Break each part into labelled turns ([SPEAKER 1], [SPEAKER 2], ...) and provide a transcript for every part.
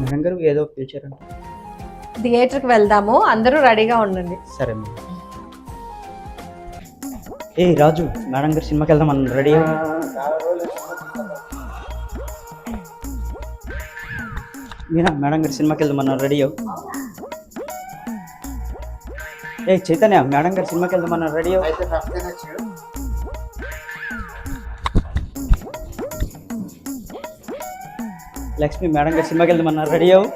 [SPEAKER 1] Madam గారు ఏదో పిలిచారంట.
[SPEAKER 2] థియేటర్కి వెళ్దాము, అందరూ రెడీగా ఉండండి.
[SPEAKER 1] సరే మేడం. ఏ రాజు, మేడం గారు సినిమాకి వెళ్దాం అన్న రెడీ. మీనా, మేడం గారు సినిమాకి వెళ్దాం అన్న రెడీ. ఏ చైతన్య, మేడం గారు సినిమాకి వెళ్దాం అన్న రెడీ. లక్ష్మి, మేడం గారు సినిమాకి వెళ్దామన్నారు రెడీ అవు.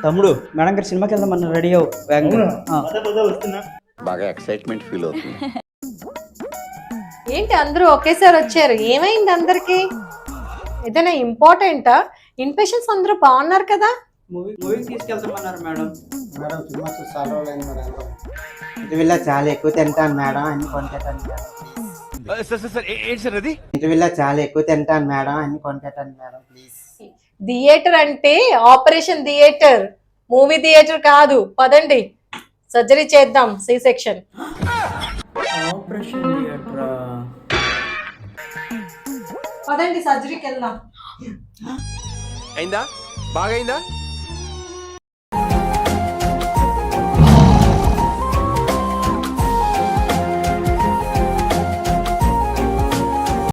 [SPEAKER 1] తమ్ముడు, మేడం గారు సినిమాకి వెళ్దామన్నారు రెడీ అవు.
[SPEAKER 3] బాగా ఎక్సైట్మెంట్ ఫీల్ అవుతుంది.
[SPEAKER 2] ఏంటి అందరూ ఒకేసారి వచ్చారు, ఏమైంది అందరికి? ఏదైనా ఇంపార్టెంటా? ఇన్పేషెంట్స్ అందరూ బాగున్నారు కదా?
[SPEAKER 1] మూవీకి తీసుకెళ్తామన్నారు మేడం.
[SPEAKER 4] మేడం సినిమా చూసి చాలా రోజులైంది మేడం. ఇంటర్వ్యూలో చాలా ఎక్కువ తింటాను మేడం అన్ని కొనిపెట్టాను మేడం. ఇంటర్వ్యూలో చాలా ఎక్కువ తింటాను మేడం అన్ని కొనిపెట్టాను మేడం ప్లీజ్.
[SPEAKER 2] థియేటర్ అంటే ఆపరేషన్ థియేటర్, మూవీ థియేటర్ కాదు. పదండి, సర్జరీ చేద్దాం, సి సెక్షన్.
[SPEAKER 1] ఆపరేషన్ థియేటరా?
[SPEAKER 2] పదండి, సర్జరీకి వెళ్దాం.
[SPEAKER 5] అయిందా? బాగైందా?